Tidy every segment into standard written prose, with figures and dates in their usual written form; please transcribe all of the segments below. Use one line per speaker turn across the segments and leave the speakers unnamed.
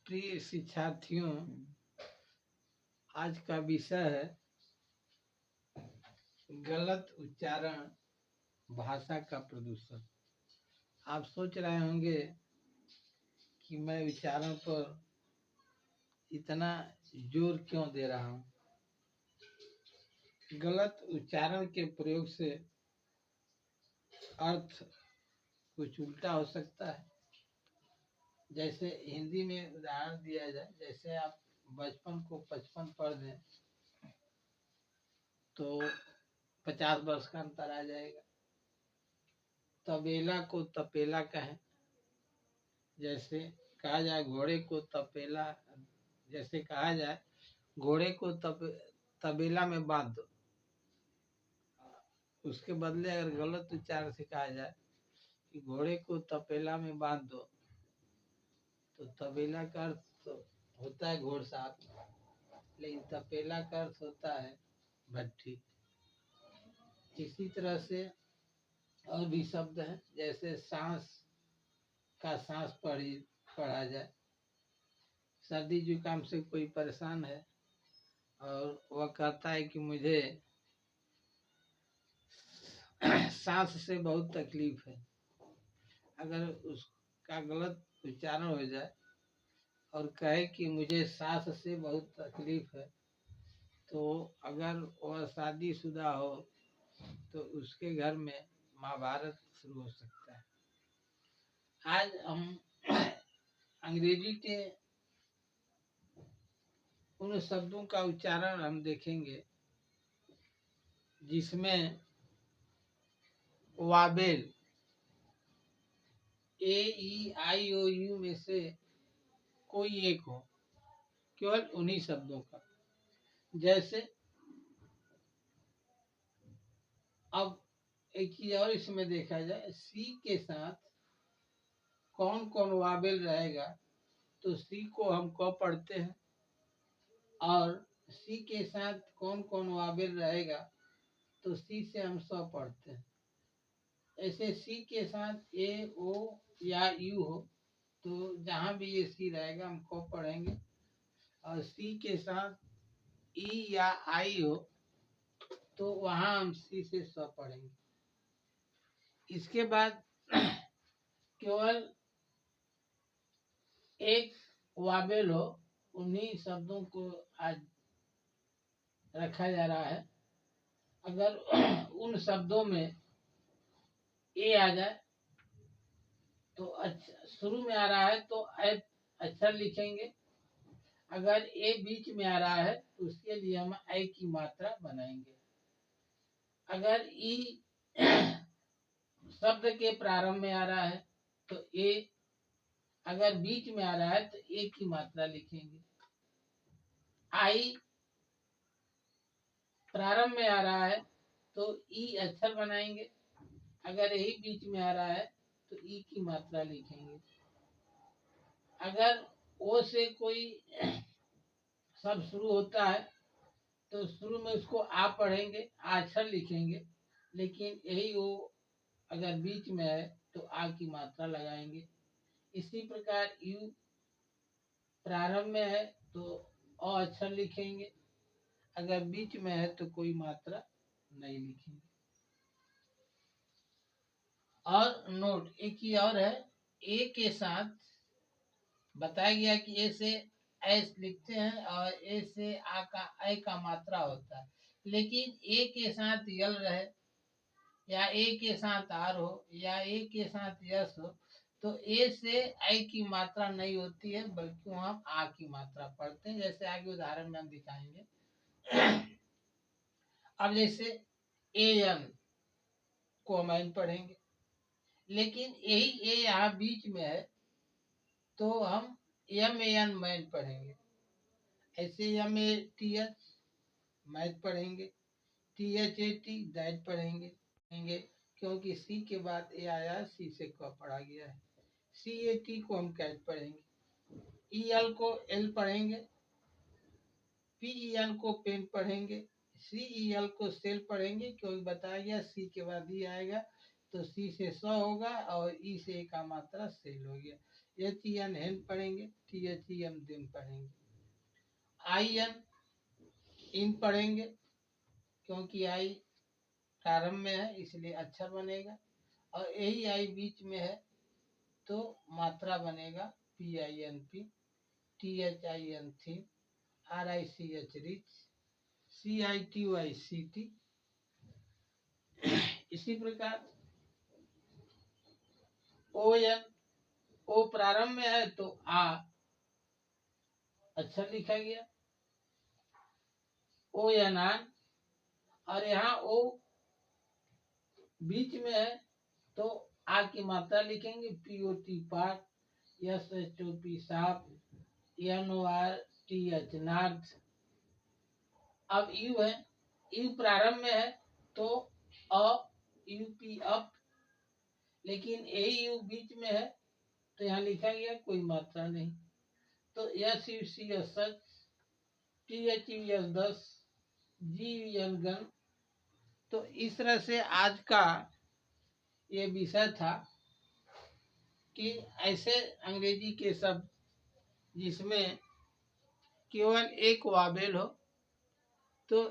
प्रिय शिक्षार्थियों, आज का विषय है गलत उच्चारण, भाषा का प्रदूषण। आप सोच रहे होंगे कि मैं उच्चारण पर इतना जोर क्यों दे रहा हूँ। गलत उच्चारण के प्रयोग से अर्थ कुछ उल्टा हो सकता है। जैसे हिंदी में उदाहरण दिया जाए, जैसे आप बचपन को 55 पढ़ दें तो 50 वर्ष का अंतर आ जाएगा। तबेला को तपेला कहें, जैसे कहा जाए घोड़े को तपेला, जैसे कहा जाए घोड़े को तबेला में बांध दो, उसके बदले अगर गलत उच्चारण से कहा जाए कि घोड़े को तपेला में बांध दो, तो तबेला का अर्थ तो होता है घोड़सार, लेकिन तपेला का अर्थ होता है भट्ठी। इसी तरह से और भी शब्द हैं, जैसे सांस का सांस पढ़ा जाए। सर्दी जुकाम से कोई परेशान है और वह कहता है कि मुझे सांस से बहुत तकलीफ है। अगर उसका गलत उच्चारण हो जाए और कहे कि मुझे सांस से बहुत तकलीफ है, तो अगर वह शादीशुदा हो तो उसके घर में महाभारत शुरू हो सकता है। आज हम अंग्रेजी के उन शब्दों का उच्चारण हम देखेंगे जिसमें वावेल AEIOU में से कोई एक हो, केवल उन्हीं शब्दों का। जैसे अब एक चीज और इसमें देखा जाए, सी के साथ कौन कौन वावेल रहेगा, तो सी को हम क पढ़ते हैं, और सी के साथ कौन कौन वावेल रहेगा तो सी से हम स पढ़ते हैं। ऐसे सी के साथ ए ओ या यू हो तो जहाँ भी ये सी रहेगा हम क पढ़ेंगे, और सी के साथ ई या आई हो तो वहाँ हम सी से स पढ़ेंगे। इसके बाद केवल एक वावेल हो, उन्हीं शब्दों को आज रखा जा रहा है। अगर उन शब्दों में ए आ जाए तो अच्छा, शुरू में आ रहा है तो अक्षर लिखेंगे। अगर ए बीच में आ रहा है तो उसके लिए हम आई की मात्रा बनाएंगे। अगर ई शब्द के प्रारंभ में आ रहा है तो ए, अगर बीच में आ रहा है तो ए की मात्रा लिखेंगे। आई प्रारंभ में आ रहा है तो ई अक्षर बनाएंगे। अगर यही बीच में आ रहा है तो ई की मात्रा लिखेंगे। अगर ओ से कोई शब्द शुरू होता है तो शुरू में उसको आ पढ़ेंगे, आ अक्षर लिखेंगे, लेकिन यही ओ अगर बीच में है तो आ की मात्रा लगाएंगे। इसी प्रकार यू प्रारंभ में है तो अ अक्षर लिखेंगे, अगर बीच में है तो कोई मात्रा नहीं लिखेंगे। और नोट एक ही और है, ए के साथ बताया गया कि ए से एस लिखते हैं और ए से ए का मात्रा होता है, लेकिन ए के साथ यल रहे या ए के साथ आर हो या ए के साथ यस हो तो ए से आई की मात्रा नहीं होती है, बल्कि हम आ की मात्रा पढ़ते हैं। जैसे आगे उदाहरण में हम दिखाएंगे। अब जैसे ए एन को हम एन पढ़ेंगे, लेकिन यही ए यहाँ बीच में है तो हम एम एन मैन पढ़ेंगे। ऐसे M A T H math पढ़ेंगे, T H A T that पढ़ेंगे, क्योंकि सी के बाद ए आया, सी से क पढ़ा गया है। सी ए टी को हम कैट पढ़ेंगे, ई एल को एल पढ़ेंगे, पी ई एन को पेन पढ़ेंगे, सी ई एल को सेल पढ़ेंगे, क्योंकि बताया गया सी के बाद ई आएगा तो सी से स होगा और ई से का मात्रा सेल हो गया। HEN हेन पढ़ेंगे, THEM दिन पढ़ेंगे। IN इन पढ़ेंगे, क्योंकि आई प्रारंभ में है इसलिए अक्षर बनेगा, और यही आई बीच में है तो मात्रा बनेगा PINP, THIN theme, RICH rich, CITY CT। इसी प्रकार ON, ओ प्रारंभ में है तो आ अक्षर लिखा गया, ON आन, और यहाँ ओ बीच में है तो आ की मात्रा लिखेंगे, POT part, SHOP shop, NORTH north. अब यू है, यू प्रारंभ में है तो UP अप, लेकिन AU बीच में है तो यहाँ लिखा गया कोई मात्रा नहीं, तो SUC सच, THUS 10, GVN गन। तो इस तरह से आज का ये विषय था कि ऐसे अंग्रेजी के शब्द जिसमें केवल एक वावेल हो तो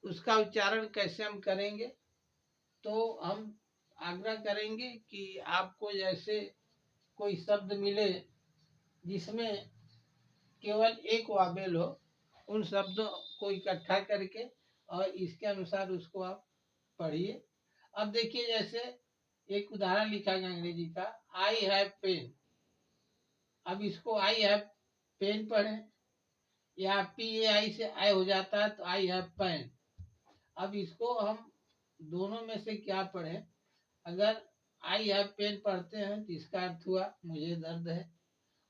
उसका उच्चारण कैसे हम करेंगे। तो हम आग्रह करेंगे कि आपको जैसे कोई शब्द मिले जिसमें केवल एक वावेल हो, उन शब्दों को इकट्ठा करके और इसके अनुसार उसको आप पढ़िए। अब देखिए, जैसे एक उदाहरण लिखा गया अंग्रेजी का, आई हैव पेन। अब इसको आई हैव पेन पढ़ें, या PAI से आई हो जाता है तो आई हैव पेन। अब इसको हम दोनों में से क्या पढ़ें। अगर आई हैव पेन पढ़ते हैं तो इसका अर्थ हुआ मुझे दर्द है,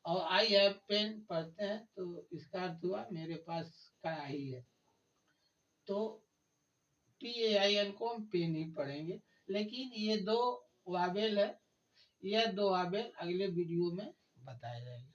और आई हैव पेन पढ़ते हैं तो इसका अर्थ हुआ मेरे पास कड़ाही है। तो PAIN को हम पेन ही पढ़ेंगे। लेकिन ये दो वावेल है, यह दो वावेल अगले वीडियो में बताया जाएगा।